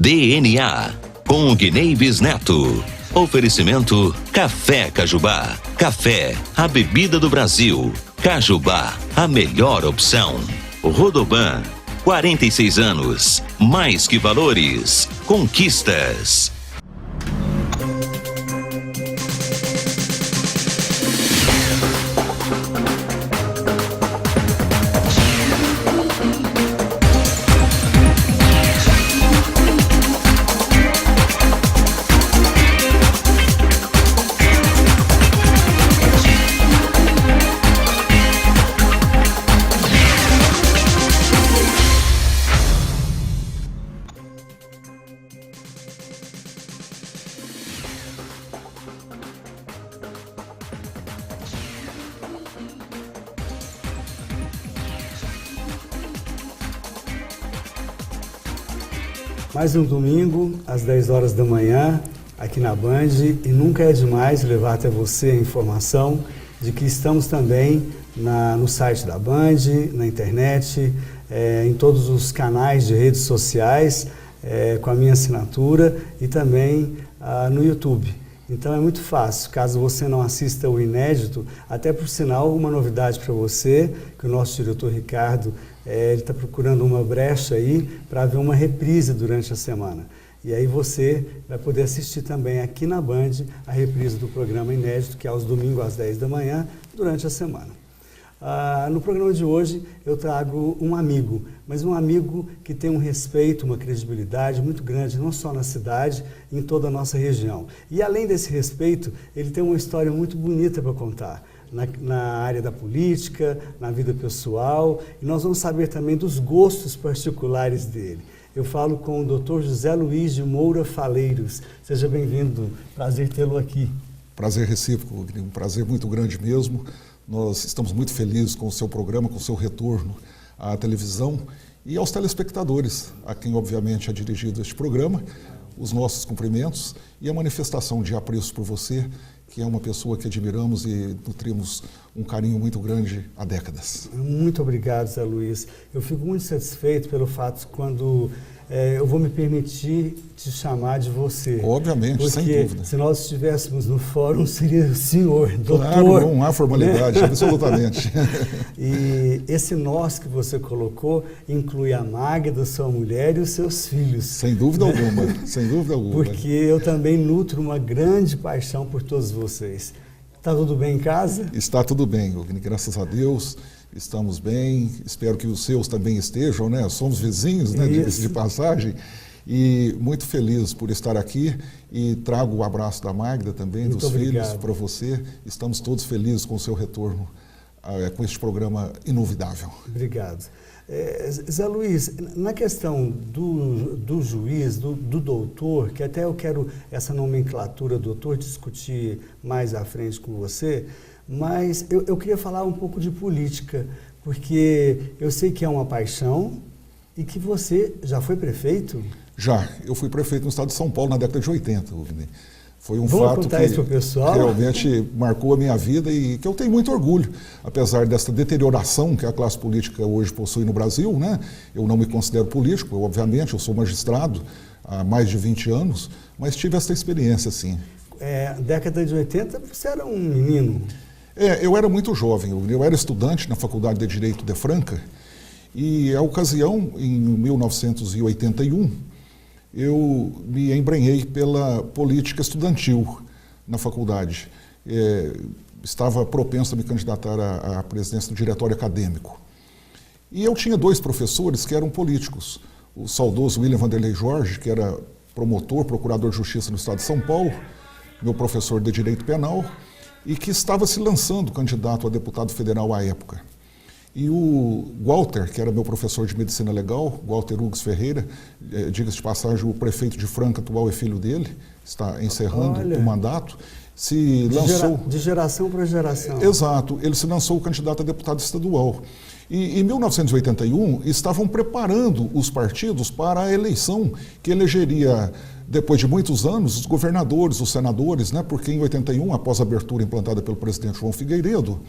DNA, com o Guineives Neto. Oferecimento Café Cajubá. Café, a bebida do Brasil. Cajubá, a melhor opção. Rodoban, 46 anos. Mais que valores, conquistas. Mais um domingo, às 10 horas da manhã, aqui na Band, e nunca é demais levar até você a informação de que estamos também no site da Band, na internet, em todos os canais de redes sociais, com a minha assinatura e também no YouTube. Então é muito fácil, caso você não assista o inédito, até por sinal, uma novidade para você, que o nosso diretor Ricardo ele está procurando uma brecha aí para ver uma reprise durante a semana. E aí você vai poder assistir também aqui na Band a reprise do programa inédito, que é aos domingos às 10 da manhã, durante a semana. No programa de hoje eu trago um amigo, mas um amigo que tem um respeito, uma credibilidade muito grande, não só na cidade, em toda a nossa região. E além desse respeito, ele tem uma história muito bonita para contar. Na área da política, na vida pessoal, e nós vamos saber também dos gostos particulares dele. Eu falo com o Dr. José Luiz de Moura Faleiros. Seja bem-vindo, prazer tê-lo aqui. Prazer recíproco, um prazer muito grande mesmo. Nós estamos muito felizes com o seu programa, com o seu retorno à televisão e aos telespectadores, a quem obviamente é dirigido este programa, os nossos cumprimentos e a manifestação de apreço por você, que é uma pessoa que admiramos e nutrimos um carinho muito grande há décadas. Muito obrigado, Zé Luiz. Eu fico muito satisfeito pelo fato quando eu vou me permitir te chamar de você. Obviamente, sem dúvida. Porque se nós estivéssemos no fórum, seria senhor, doutor. Claro, não há formalidade, absolutamente. E esse nós que você colocou inclui a Magda, sua mulher e os seus filhos. Sem dúvida alguma, sem dúvida alguma. Porque eu também nutro uma grande paixão por todos vocês. Está tudo bem em casa? Está tudo bem, graças a Deus. Estamos bem, espero que os seus também estejam, né? Somos vizinhos, né? De passagem. E muito feliz por estar aqui e trago o abraço da Magda também, muito dos filhos, para você. Estamos todos felizes com o seu retorno com este programa inovidável. Obrigado. Zé Luiz, na questão do juiz, do doutor, que até eu quero essa nomenclatura doutor discutir mais à frente com você, mas eu queria falar um pouco de política, porque eu sei que é uma paixão e que você já foi prefeito? Já, eu fui prefeito no estado de São Paulo na década de 80, Rubinei. Foi um Vamos fato contar isso pro pessoal? Realmente marcou a minha vida e que eu tenho muito orgulho, apesar dessa deterioração que a classe política hoje possui no Brasil, né? Eu não me considero político, obviamente, eu sou magistrado há mais de 20 anos, mas tive essa experiência, sim. Década de 80, você era um menino? Eu era muito jovem, eu era estudante na Faculdade de Direito de Franca e, a ocasião, em 1981, eu me embrenhei pela política estudantil na faculdade. Estava propenso a me candidatar à presidência do diretório acadêmico. E eu tinha dois professores que eram políticos. O saudoso William Vanderlei Jorge, que era promotor, procurador de justiça no estado de São Paulo, meu professor de direito penal, e que estava se lançando candidato a deputado federal à época. E o Walter, que era meu professor de medicina legal, Walter Hugues Ferreira, diga-se de passagem, o prefeito de Franca atual é filho dele, está encerrando o mandato, se lançou... De geração para geração. Exato, ele se lançou candidato a deputado estadual. E em 1981 estavam preparando os partidos para a eleição que elegeria, depois de muitos anos, os governadores, os senadores, né? Porque em 81, após a abertura implantada pelo presidente João Figueiredo,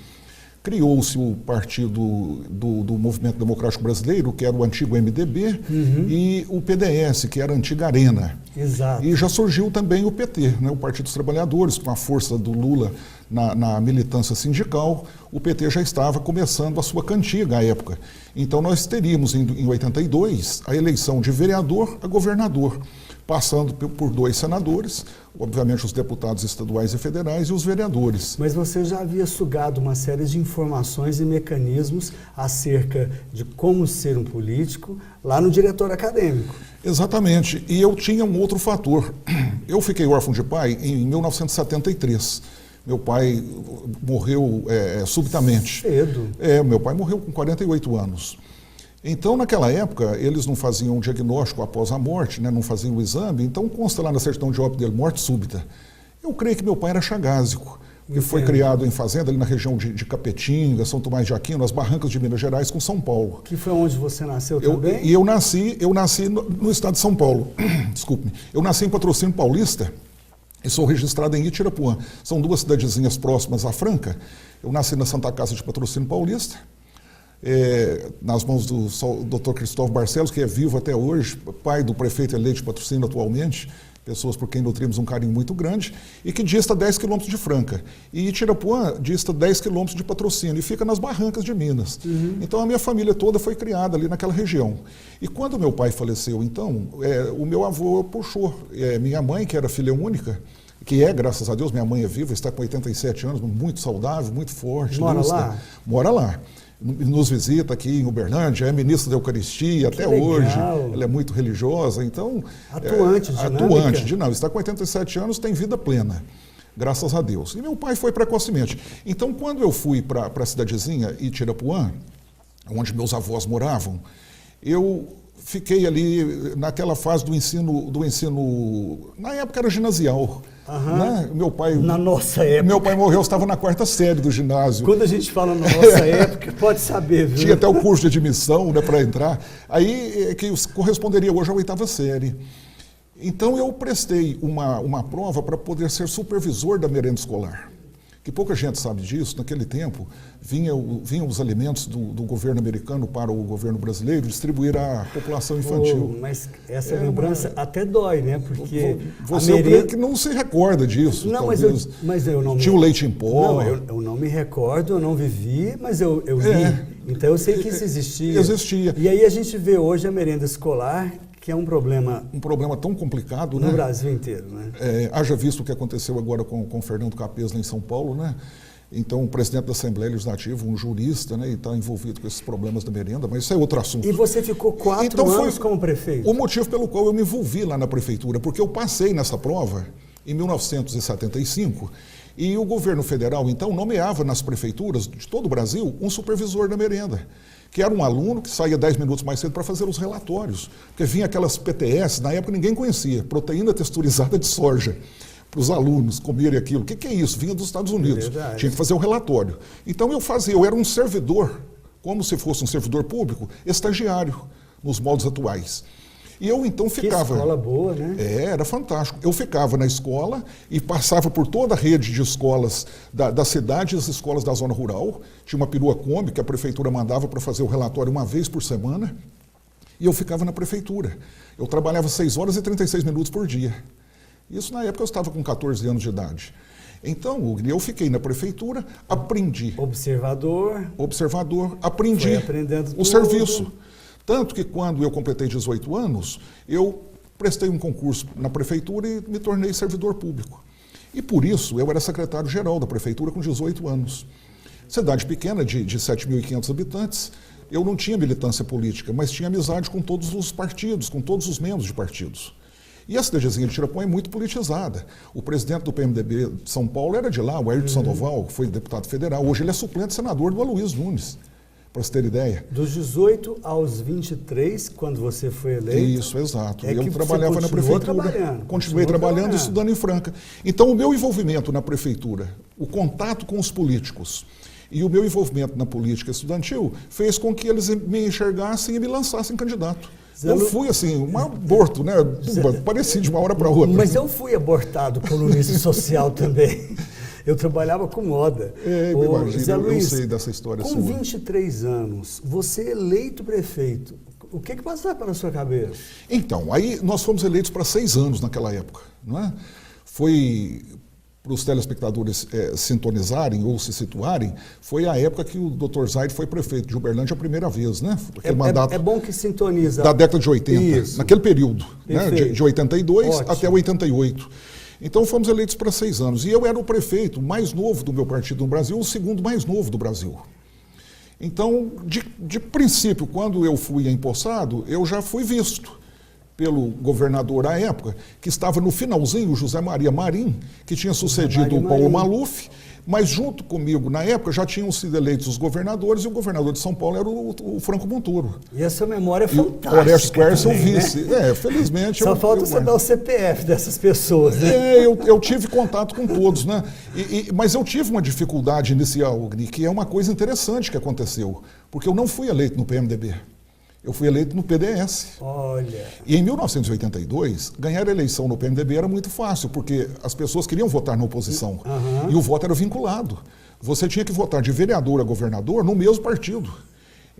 criou-se o partido do Movimento Democrático Brasileiro, que era o antigo MDB, e o PDS, que era a antiga Arena. Exato. E já surgiu também o PT, né, o Partido dos Trabalhadores, com a força do Lula na militância sindical. O PT já estava começando a sua cantiga à época. Então nós teríamos em 82 a eleição de vereador a governador, passando por 2 senadores, obviamente os deputados estaduais e federais e os vereadores. Mas você já havia sugado uma série de informações e mecanismos acerca de como ser um político lá no diretor acadêmico. Exatamente. E eu tinha um outro fator. Eu fiquei órfão de pai em 1973. Meu pai morreu subitamente. Cedo. Meu pai morreu com 48 anos. Então, naquela época, eles não faziam um diagnóstico após a morte, né, não faziam o exame, então consta lá na certidão de óbito dele, morte súbita. Eu creio que meu pai era chagásico, que foi criado em fazenda ali na região de Capetinga, São Tomás de Aquino, as barrancas de Minas Gerais com São Paulo. Que foi onde você nasceu também? E eu nasci no estado de São Paulo. Desculpe-me. Eu nasci em Patrocínio Paulista e sou registrado em Itirapuã. São 2 cidadezinhas próximas à Franca. Eu nasci na Santa Casa de Patrocínio Paulista, nas mãos do Dr. Cristóvão Barcelos, que é vivo até hoje, pai do prefeito eleito de Patrocínio atualmente, pessoas por quem nutrimos um carinho muito grande, e que dista 10 quilômetros de Franca. E Itirapuã dista 10 quilômetros de Patrocínio e fica nas barrancas de Minas. Então a minha família toda foi criada ali naquela região. E quando meu pai faleceu, então, o meu avô puxou. Minha mãe, que era filha única, que graças a Deus, minha mãe é viva, está com 87 anos, muito saudável, muito forte. Mora lá? Mora lá. Nos visita aqui em Uberlândia, é ministra da Eucaristia até hoje, ela é muito religiosa, então... Atuante, está com 87 anos, tem vida plena, graças a Deus. E meu pai foi precocemente. Então, quando eu fui para a cidadezinha Itirapuã, onde meus avós moravam, eu fiquei ali naquela fase do ensino, na época era ginasial. Né? Na nossa época. Meu pai morreu, eu estava na 4ª série do ginásio. Quando a gente fala na nossa época, pode saber, viu? Tinha até o curso de admissão, né, para entrar. Aí, que corresponderia hoje à 8ª série. Então, eu prestei uma prova para poder ser supervisor da merenda escolar. Que pouca gente sabe disso, naquele tempo vinham os alimentos do governo americano para o governo brasileiro distribuir à população infantil. Mas essa lembrança até dói, né? Porque você eu creio que não se recorda disso. Não, talvez. mas eu não tinha o leite em pó. Não, eu não me recordo, eu não vivi, mas eu li. Então eu sei que isso existia. Existia. E aí a gente vê hoje a merenda escolar, que é um problema tão complicado, no né? Brasil inteiro, né? Haja visto o que aconteceu agora com Fernando Capês lá em São Paulo, né? Então, o presidente da Assembleia Legislativa, um jurista, né, e está envolvido com esses problemas da merenda, mas isso é outro assunto. E você ficou 4 anos como prefeito? O motivo pelo qual eu me envolvi lá na prefeitura, porque eu passei nessa prova em 1975 e o governo federal, então, nomeava nas prefeituras de todo o Brasil um supervisor da merenda, que era um aluno que saía 10 minutos mais cedo para fazer os relatórios, porque vinha aquelas PTS, na época ninguém conhecia, proteína texturizada de soja, para os alunos comerem aquilo. O que é isso? Vinha dos Estados Unidos. Verdade. Tinha que fazer o relatório. Então eu era um servidor, como se fosse um servidor público, estagiário, nos moldes atuais. E eu então ficava... Que escola boa, né? Era fantástico. Eu ficava na escola e passava por toda a rede de escolas da cidade e as escolas da zona rural. Tinha uma perua Kombi que a prefeitura mandava para fazer o relatório uma vez por semana. E eu ficava na prefeitura. Eu trabalhava 6 horas e 36 minutos por dia. Isso na época eu estava com 14 anos de idade. Então, eu fiquei na prefeitura, aprendi. Observador, aprendi o tudo. Serviço. Tanto que quando eu completei 18 anos, eu prestei um concurso na prefeitura e me tornei servidor público. E por isso eu era secretário-geral da prefeitura com 18 anos. Cidade pequena, de 7.500 habitantes, eu não tinha militância política, mas tinha amizade com todos os partidos, com todos os membros de partidos. E a cidadezinha de Itirapuã é muito politizada. O presidente do PMDB de São Paulo era de lá, o Ayrton Sandoval, que foi deputado federal. Hoje ele é suplente senador do Aloysio Nunes, para você ter ideia. Dos 18 aos 23, quando você foi eleito... Isso, exato. Eu trabalhava na prefeitura, continuei trabalhando e estudando em Franca. Então, o meu envolvimento na prefeitura, o contato com os políticos e o meu envolvimento na política estudantil fez com que eles me enxergassem e me lançassem candidato. Eu fui assim, um aborto, né? Pareci de uma hora para outra. Mas eu fui abortado colunista social também. Eu trabalhava com moda. Zé Luiz, eu sei dessa história com sua. 23 anos, você eleito prefeito, o que passava pela sua cabeça? Então, aí nós fomos eleitos para 6 anos naquela época, não é? Foi, para os telespectadores sintonizarem ou se situarem, foi a época que o Dr. Zaide foi prefeito de Uberlândia a primeira vez, né? Aquele mandato é bom que sintoniza. Da década de 80, Isso. naquele período, né? de 82 Ótimo. até 88. Então fomos eleitos para 6 anos. E eu era o prefeito mais novo do meu partido no Brasil, o segundo mais novo do Brasil. Então, de princípio, quando eu fui empossado, eu já fui visto pelo governador à época, que estava no finalzinho, o José Maria Marim, que tinha sucedido o Paulo Maluf, mas junto comigo, na época, já tinham sido eleitos os governadores, e o governador de São Paulo era o Franco Montoro. E a sua memória é fantástica. O Orestes Quercia, o também, vice. Né? Felizmente... Só falta você dar o CPF dessas pessoas, né? Eu tive contato com todos, né? Mas eu tive uma dificuldade inicial, que é uma coisa interessante que aconteceu, porque eu não fui eleito no PMDB. Eu fui eleito no PDS. Olha. E em 1982, ganhar a eleição no PMDB era muito fácil, porque as pessoas queriam votar na oposição. E o voto era vinculado. Você tinha que votar de vereador a governador no mesmo partido.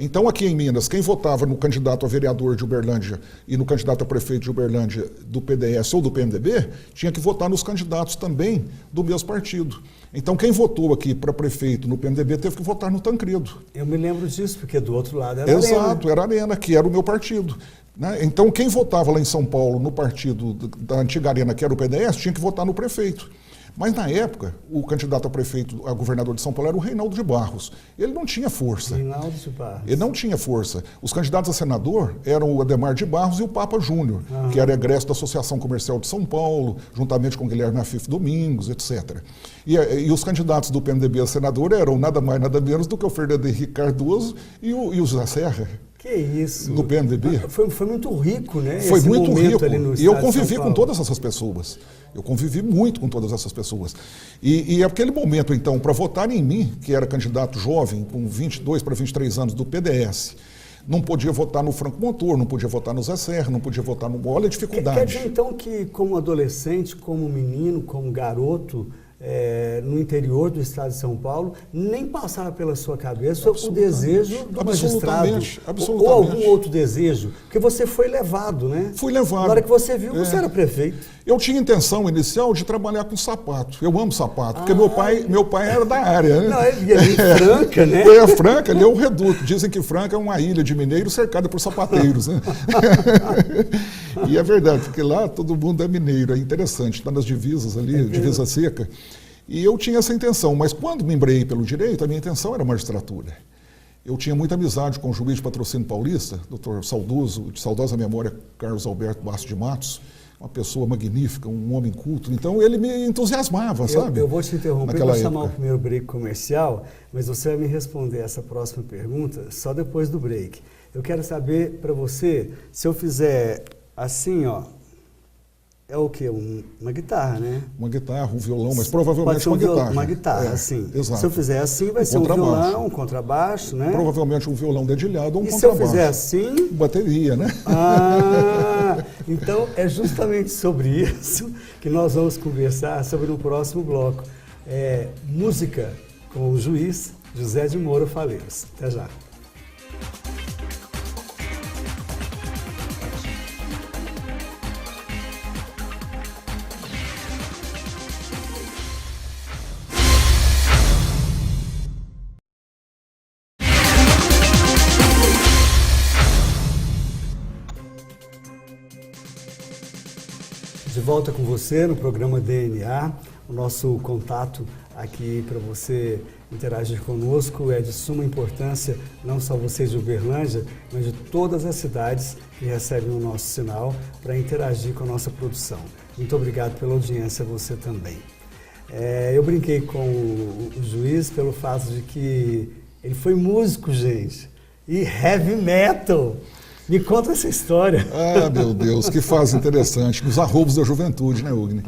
Então, aqui em Minas, quem votava no candidato a vereador de Uberlândia e no candidato a prefeito de Uberlândia do PDS ou do PMDB, tinha que votar nos candidatos também do mesmo partido. Então, quem votou aqui para prefeito no PMDB teve que votar no Tancredo. Eu me lembro disso, porque do outro lado era Exato, era a Arena, que era o meu partido. Né? Então, quem votava lá em São Paulo no partido da antiga Arena, que era o PDS, tinha que votar no prefeito. Mas, na época, o candidato a prefeito, a governador de São Paulo, era o Reinaldo de Barros. Ele não tinha força. Reinaldo de Barros. Ele não tinha força. Os candidatos a senador eram o Ademar de Barros e o Papa Júnior, que era egresso da Associação Comercial de São Paulo, juntamente com Guilherme Afif Domingos, etc. E os candidatos do PMDB a senador eram nada mais, nada menos do que o Fernando Henrique Cardoso e o José Serra. Que isso? No PMDB. Foi muito rico, né? Foi muito rico. E eu convivi com todas essas pessoas. Eu convivi muito com todas essas pessoas. E aquele momento, então, para votar em mim, que era candidato jovem, com 22 para 23 anos do PDS, não podia votar no Franco Montoro, não podia votar no Zé Serra, não podia votar no... Olha a dificuldade. Quer dizer, então, que como adolescente, como menino, como garoto, no interior do estado de São Paulo, nem passava pela sua cabeça o desejo do magistrado. Absolutamente. Ou algum outro desejo, porque você foi levado, né? Fui levado. Na hora que você viu, você era prefeito. Eu tinha intenção inicial de trabalhar com sapato. Eu amo sapato, porque meu pai era da área. Né? Não, ele é Franca, né? Franca, ele é o reduto. Dizem que Franca é uma ilha de mineiros cercada por sapateiros. Né? E é verdade, porque lá todo mundo é mineiro, é interessante, está nas divisas ali, divisa seca. E eu tinha essa intenção, mas quando me embreiei pelo direito, a minha intenção era a magistratura. Eu tinha muita amizade com o juiz de Patrocínio Paulista, doutor saudoso, de saudosa memória, Carlos Alberto Bastos de Matos, uma pessoa magnífica, um homem culto. Então ele me entusiasmava, sabe? Eu vou te interromper para chamar o primeiro break comercial, mas você vai me responder essa próxima pergunta só depois do break. Eu quero saber para você, se eu fizer assim, ó, é o quê? Uma guitarra, né? Uma guitarra, um violão, mas provavelmente uma guitarra. Uma guitarra, assim. Exato. Se eu fizer assim, vai ser um violão, um contrabaixo, né? Provavelmente um violão dedilhado ou um contrabaixo. E se eu fizer assim... Bateria, né? Então é justamente sobre isso que nós vamos conversar sobre no próximo bloco. Música com o juiz José de Moura Faleiros. Até já. De volta com você no programa DNA. O nosso contato aqui para você interagir conosco é de suma importância, não só vocês de Uberlândia, mas de todas as cidades que recebem o nosso sinal para interagir com a nossa produção. Muito obrigado pela audiência, você também. Eu brinquei com o juiz pelo fato de que ele foi músico, gente, e heavy metal. Me conta essa história. Ah, meu Deus, que fase interessante. Os arroubos da juventude, né, Ugni?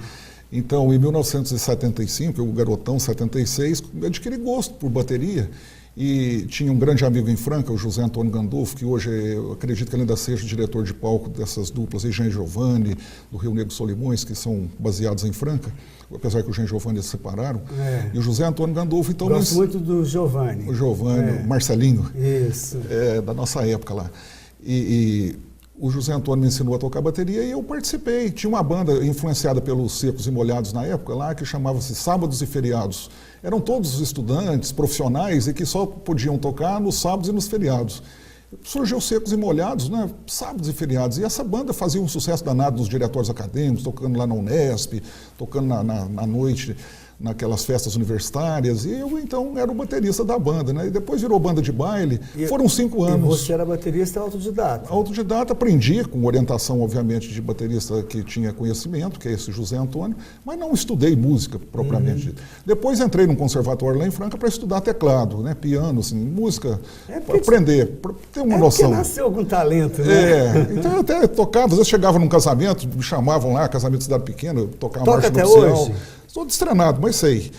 Então, em 1975, eu, garotão, 76, adquiri gosto por bateria E tinha um grande amigo em Franca, o José Antônio Gandolfo, que hoje eu acredito que ele ainda seja o diretor de palco dessas duplas, Jean Giovanni, do Rio Negro Solimões, que são baseados em Franca, apesar que o Jean Giovanni se separaram. E o José Antônio Gandolfo, então... Gosto muito do Giovanni. O Giovanni, o Marcelinho. Isso. Da nossa época lá. E o José Antônio me ensinou a tocar bateria e eu participei. Tinha uma banda influenciada pelos Secos e Molhados na época lá, que chamava-se Sábados e Feriados. Eram todos estudantes, profissionais, e que só podiam tocar nos sábados e nos feriados. Surgiu Secos e Molhados, né? Sábados e feriados. E essa banda fazia um sucesso danado nos diretórios acadêmicos, tocando lá na Unesp, tocando na noite, naquelas festas universitárias. E eu, então, era o baterista da banda, né? E depois virou banda de baile. Foram 5 anos. E você era baterista autodidata? Autodidata, aprendi, com orientação, obviamente, de baterista que tinha conhecimento, que é esse José Antônio, mas não estudei música, propriamente dita. Depois entrei num conservatório lá em Franca para estudar teclado, né? Piano, assim, música, para aprender, para ter uma noção. Porque nasceu algum talento, né? Então eu até tocava, às vezes chegava num casamento, me chamavam lá, casamento de cidade pequena, eu tocava Toca marcha até nupcial. hoje? Estou destrenado, mas sei.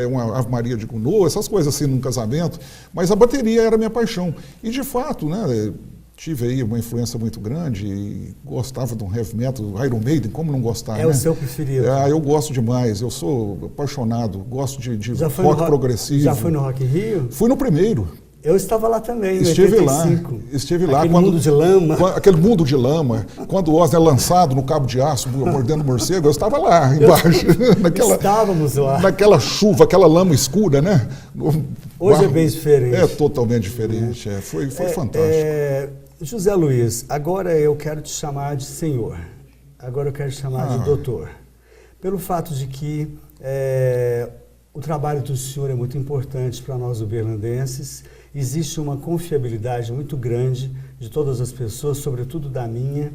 Uma Ave Maria de Gounod, essas coisas assim num casamento. Mas a bateria era a minha paixão. E de fato, né, tive aí uma influência muito grande e gostava de um heavy metal, Iron Maiden, como não gostar, né? O seu preferido? Eu gosto demais, eu sou apaixonado, gosto de rock progressivo. Já foi no Rock in Rio? Fui no primeiro. Eu estava lá também, estive em 85. Estive lá. Aquele mundo de lama. Aquele mundo de lama. Quando o Ozzy é lançado no cabo de aço, mordendo morcego, eu estava lá embaixo. Estávamos lá. Naquela chuva, aquela lama escura, né? Hoje é bem diferente. É totalmente diferente. Foi fantástico. José Luiz, agora eu quero te chamar de senhor. Agora eu quero te chamar de doutor. Pelo fato de que o trabalho do senhor é muito importante para nós uberlandenses. Existe uma confiabilidade muito grande de todas as pessoas, sobretudo da minha,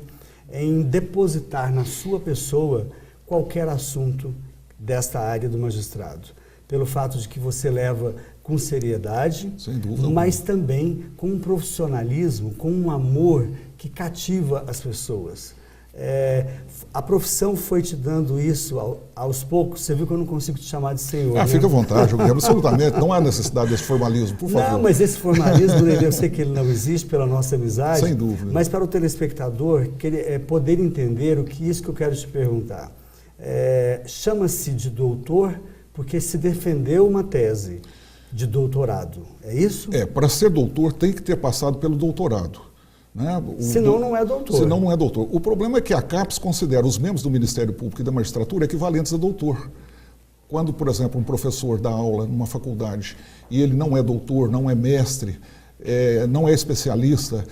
em depositar na sua pessoa qualquer assunto desta área do magistrado. Pelo fato de que você leva com seriedade, sem dúvida, mas também com um profissionalismo, com um amor que cativa as pessoas. A profissão foi te dando isso aos poucos. Você viu que eu não consigo te chamar de senhor. Fica à vontade, absolutamente. Não há necessidade desse formalismo, por favor. Não, mas esse formalismo, eu sei que ele não existe pela nossa amizade. Sem dúvida. Mas para o telespectador poder entender isso que eu quero te perguntar. Chama-se de doutor porque se defendeu uma tese de doutorado. É isso? Para ser doutor tem que ter passado pelo doutorado. Né? Senão não é doutor. Senão não é doutor. O problema é que a CAPES considera os membros do Ministério Público e da magistratura equivalentes a doutor. Quando, por exemplo, um professor dá aula numa faculdade e ele não é doutor, não é mestre, não é especialista,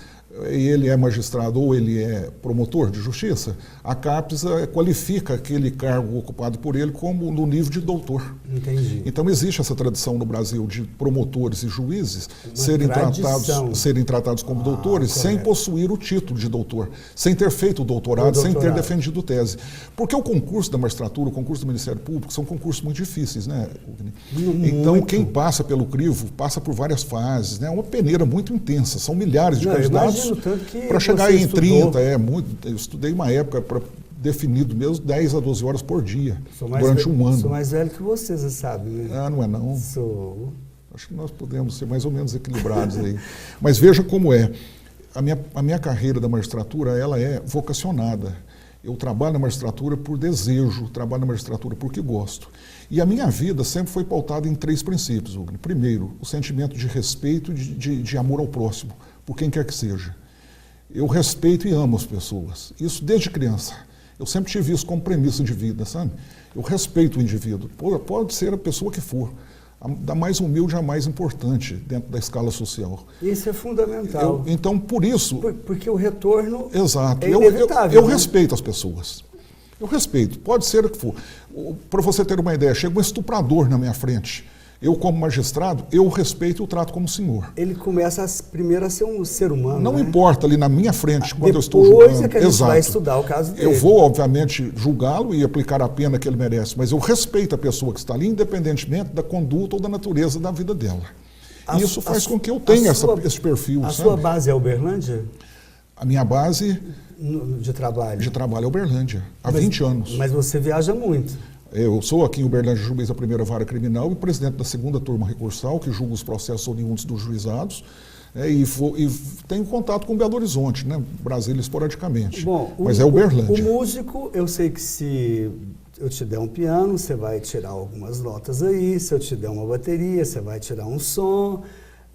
e ele é magistrado ou ele é promotor de justiça, a CAPES qualifica aquele cargo ocupado por ele como no nível de doutor. Entendi. Então existe essa tradição no Brasil de promotores e juízes serem tratados como doutores sem possuir o título de doutor, sem ter feito o doutorado, sem ter defendido tese. Porque o concurso da magistratura, o concurso do Ministério Público, são concursos muito difíceis, né? Então quem passa pelo crivo passa por várias fases, né? É uma peneira muito intensa, são milhares de candidatos. Para chegar em 30, eu estudei uma época definido mesmo 10 a 12 horas por dia, durante um ano. Sou mais velho que você sabe, né? Não é não. Sou. Acho que nós podemos ser mais ou menos equilibrados aí. Mas veja como é. A minha carreira da magistratura, ela é vocacionada. Eu trabalho na magistratura por desejo, trabalho na magistratura porque gosto. E a minha vida sempre foi pautada em 3 princípios, Ugni. Primeiro, o sentimento de respeito e de amor ao próximo, por quem quer que seja. Eu respeito e amo as pessoas. Isso desde criança. Eu sempre tive isso como premissa de vida, sabe? Eu respeito o indivíduo. Pode ser a pessoa que for. Da mais humilde à mais importante dentro da escala social. Isso é fundamental. Então, por isso... Porque o retorno é inevitável. Eu respeito as pessoas. Eu respeito. Pode ser o que for. Para você ter uma ideia, chega um estuprador na minha frente. Eu, como magistrado, eu respeito e o trato como senhor. Ele começa primeiro a ser um ser humano. Não né? importa ali na minha frente, quando eu estou julgando. Depois é que a gente vai estudar o caso dele. Eu vou, obviamente, julgá-lo e aplicar a pena que ele merece, mas eu respeito a pessoa que está ali, independentemente da conduta ou da natureza da vida dela. E isso faz com que eu tenha esse perfil. A sua base é Uberlândia? A minha base... De trabalho? De trabalho é Uberlândia, há 20 anos. Mas você viaja muito. Eu sou aqui em Uberlândia juiz da primeira vara criminal e presidente da segunda turma recursal, que julga os processos oriundos dos juizados. E tenho contato com Belo Horizonte, né? Brasília esporadicamente. Bom, mas é Uberlândia. O músico, eu sei que se eu te der um piano, você vai tirar algumas notas aí, se eu te der uma bateria, você vai tirar um som.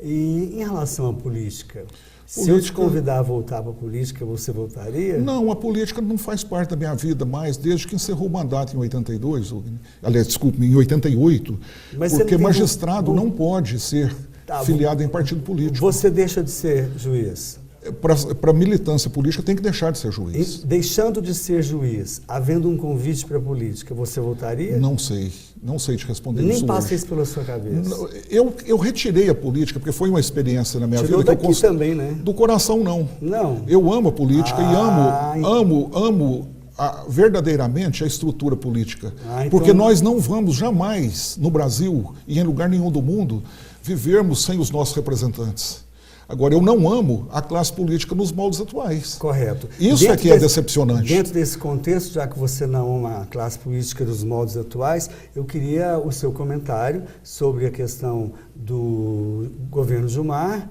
E em relação à política, se eu te convidar a voltar para a política, você voltaria? Não, a política não faz parte da minha vida mais desde que encerrou o mandato em 82, aliás, desculpe, em 88, porque magistrado não pode ser filiado em partido político. Você deixa de ser juiz? Para militância política tem que deixar de ser juiz. E, deixando de ser juiz, havendo um convite para a política, você voltaria? Não sei te responder Nem isso passa hoje. isso pela sua cabeça. Eu retirei a política porque foi uma experiência na minha vida. Tirou daqui também, né? Do coração, não. Não. Eu amo a política e amo verdadeiramente a estrutura política. Então... Porque nós não vamos jamais, no Brasil e em lugar nenhum do mundo, vivermos sem os nossos representantes. Agora, eu não amo a classe política nos moldes atuais. Correto. Isso é que é decepcionante. Dentro desse contexto, já que você não ama a classe política dos moldes atuais, eu queria o seu comentário sobre a questão do governo Gilmar,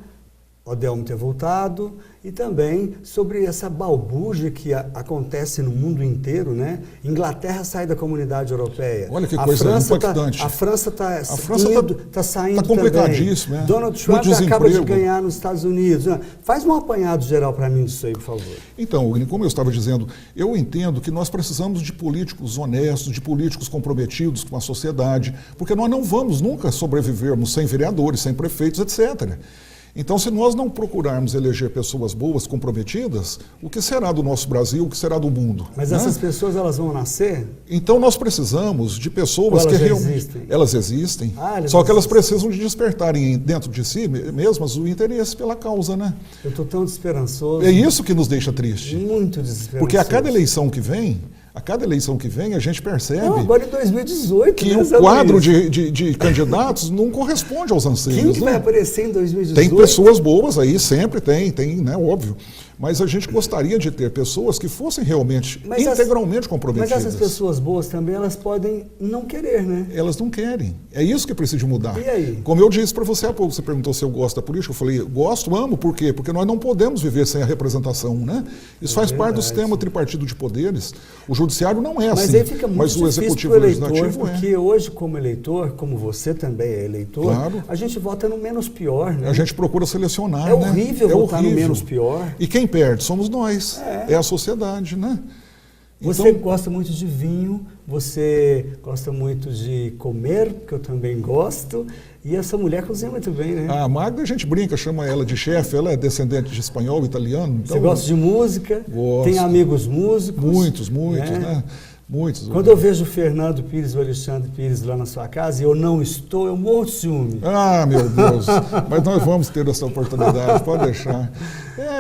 Odelmo ter voltado, e também sobre essa balbúrdia que acontece no mundo inteiro, né? Inglaterra sai da comunidade europeia. Olha que coisa impactante. A França está saindo tá complicadíssimo, também. Né? Donald Trump acaba de ganhar nos Estados Unidos. Faz um apanhado geral para mim disso aí, por favor. Então, como eu estava dizendo, eu entendo que nós precisamos de políticos honestos, de políticos comprometidos com a sociedade, porque nós não vamos nunca sobrevivermos sem vereadores, sem prefeitos, etc. Então, se nós não procurarmos eleger pessoas boas, comprometidas, o que será do nosso Brasil, o que será do mundo? Mas essas pessoas, elas vão nascer? Então, nós precisamos de pessoas que realmente... Elas existem. Só que elas precisam de despertarem dentro de si mesmas o interesse pela causa, né? Eu estou tão desesperançoso. É isso que nos deixa triste. Muito desesperançoso. Porque a cada eleição que vem, a gente percebe agora em 2018, que o quadro de candidatos não corresponde aos anseios. Quem que vai aparecer em 2018? Tem pessoas boas aí, sempre tem, né, óbvio. Mas a gente gostaria de ter pessoas que fossem realmente integralmente comprometidas. Mas essas pessoas boas também, elas podem não querer, né? Elas não querem. É isso que precisa mudar. E aí? Como eu disse para você há pouco, você perguntou se eu gosto da política, eu falei, gosto, amo, por quê? Porque nós não podemos viver sem a representação, né? Isso faz parte do sistema tripartido de poderes. O judiciário não é assim. Mas aí fica muito mas o executivo e o legislativo porque hoje, como eleitor, como você também é eleitor, claro, a gente vota no menos pior, né? A gente procura selecionar, né? Horrível votar no menos pior. E quem perde somos nós. É a sociedade, né? Você gosta muito de vinho, você gosta muito de comer, que eu também gosto, e essa mulher cozinha muito bem, né? A Magda, a gente brinca, chama ela de chefe, ela é descendente de espanhol, italiano. Então, você gosta de música? Gosto. Tem amigos músicos? Muitos, né? Muitos. Quando eu vejo o Fernando Pires e o Alexandre Pires lá na sua casa e eu não estou, eu morro de ciúme. Ah, meu Deus. Mas nós vamos ter essa oportunidade, pode deixar.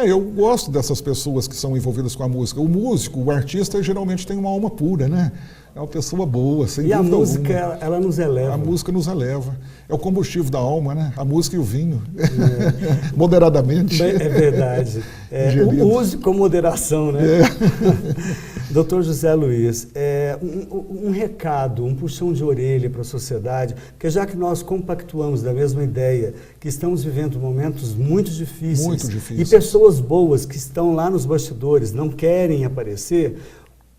Eu gosto dessas pessoas que são envolvidas com a música. O músico, o artista, geralmente tem uma alma pura, né? É uma pessoa boa, sem dúvida alguma. E a música, ela nos eleva. A música nos eleva. É o combustível da alma, né? A música e o vinho. Moderadamente. É verdade. O use com moderação, né? Doutor José Luiz, um recado, um puxão de orelha para a sociedade, porque já que nós compactuamos da mesma ideia, que estamos vivendo momentos muito difíceis, e pessoas boas que estão lá nos bastidores não querem aparecer,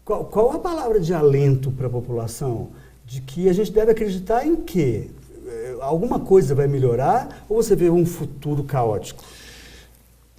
qual a palavra de alento para a população? De que a gente deve acreditar em quê? Alguma coisa vai melhorar ou você vê um futuro caótico?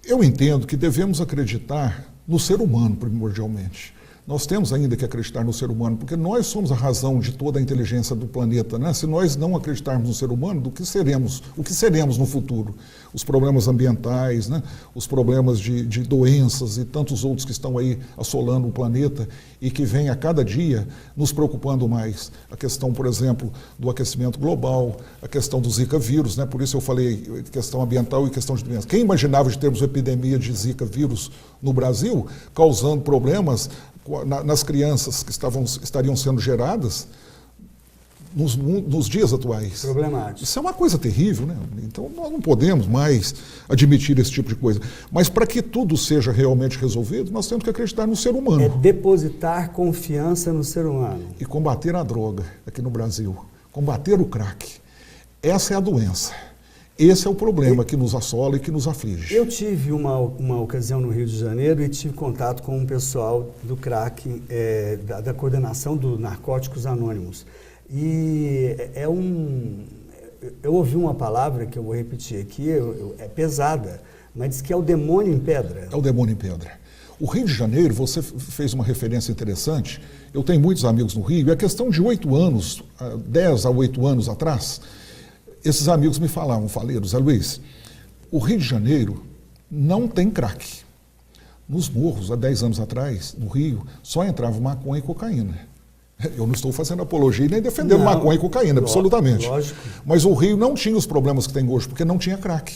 Eu entendo que devemos acreditar no ser humano, primordialmente. Nós temos ainda que acreditar no ser humano, porque nós somos a razão de toda a inteligência do planeta, né? Se nós não acreditarmos no ser humano, o que seremos no futuro? Os problemas ambientais, né? Os problemas de doenças e tantos outros que estão aí assolando o planeta e que vêm a cada dia nos preocupando mais. A questão, por exemplo, do aquecimento global, a questão do Zika vírus, né? Por isso eu falei questão ambiental e questão de doenças. Quem imaginava de termos uma epidemia de Zika vírus no Brasil, causando problemas nas crianças que estariam sendo geradas nos dias atuais. Problemático. Isso é uma coisa terrível, né? Então nós não podemos mais admitir esse tipo de coisa. Mas para que tudo seja realmente resolvido, nós temos que acreditar no ser humano. É depositar confiança no ser humano. E combater a droga aqui no Brasil. Combater o crack. Essa é a doença. Esse é o problema que nos assola e que nos aflige. Eu tive uma ocasião no Rio de Janeiro e tive contato com um pessoal do crack, da coordenação do Narcóticos Anônimos. E eu ouvi uma palavra que eu vou repetir aqui, é pesada, mas diz que é o demônio em pedra. É o demônio em pedra. O Rio de Janeiro, você fez uma referência interessante, eu tenho muitos amigos no Rio, e a questão de 8 anos, 10 a 8 anos atrás, esses amigos me falavam, Zé Luiz, o Rio de Janeiro não tem crack. Nos morros, há 10 anos atrás, no Rio, só entrava maconha e cocaína. Eu não estou fazendo apologia nem defendendo maconha e cocaína, absolutamente. Lógico. Mas o Rio não tinha os problemas que tem hoje, porque não tinha crack.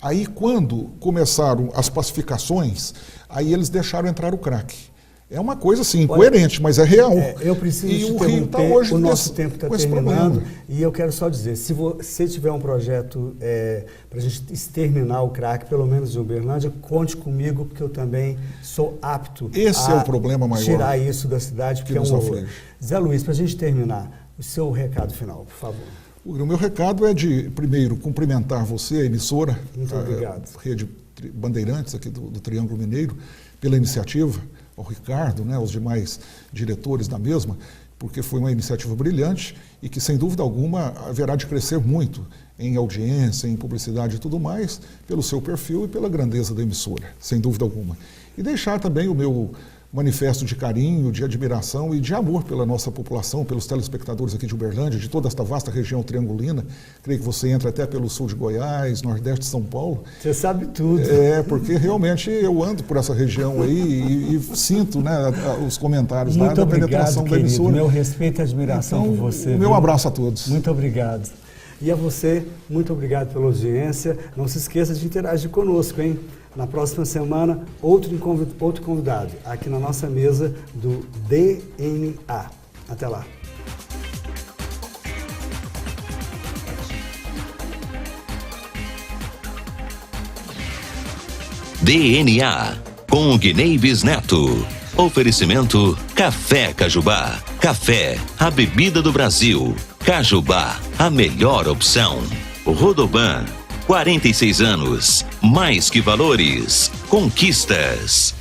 Aí, quando começaram as pacificações, aí eles deixaram entrar o crack. É uma coisa, assim, incoerente, mas é real. Eu preciso te interromper, o nosso tempo está terminando, e eu quero só dizer, se você tiver um projeto para a gente exterminar o crack, pelo menos em Uberlândia, conte comigo, porque eu também sou apto Esse é o problema maior, tirar isso da cidade, porque é um horror. Zé Luiz, para a gente terminar, o seu recado final, por favor. O meu recado é de, primeiro, cumprimentar você, a emissora, muito obrigado. A Rede Bandeirantes, aqui do Triângulo Mineiro, pela iniciativa, ao Ricardo, né, aos demais diretores da mesma, porque foi uma iniciativa brilhante e que, sem dúvida alguma, haverá de crescer muito em audiência, em publicidade e tudo mais, pelo seu perfil e pela grandeza da emissora, sem dúvida alguma. E deixar também o meu manifesto de carinho, de admiração e de amor pela nossa população, pelos telespectadores aqui de Uberlândia, de toda esta vasta região triangulina. Creio que você entra até pelo sul de Goiás, nordeste de São Paulo. Você sabe tudo. Porque realmente eu ando por essa região aí e sinto, né, os comentários da penetração da emissora. Meu respeito e admiração por você. Meu abraço a todos. Muito obrigado. E a você, muito obrigado pela audiência. Não se esqueça de interagir conosco, hein? Na próxima semana, outro convidado aqui na nossa mesa do DNA. Até lá. DNA com o Guineives Neto. Oferecimento Café Cajubá. Café, a bebida do Brasil. Cajubá, a melhor opção. Rodoban, 46 anos. Mais que valores, conquistas.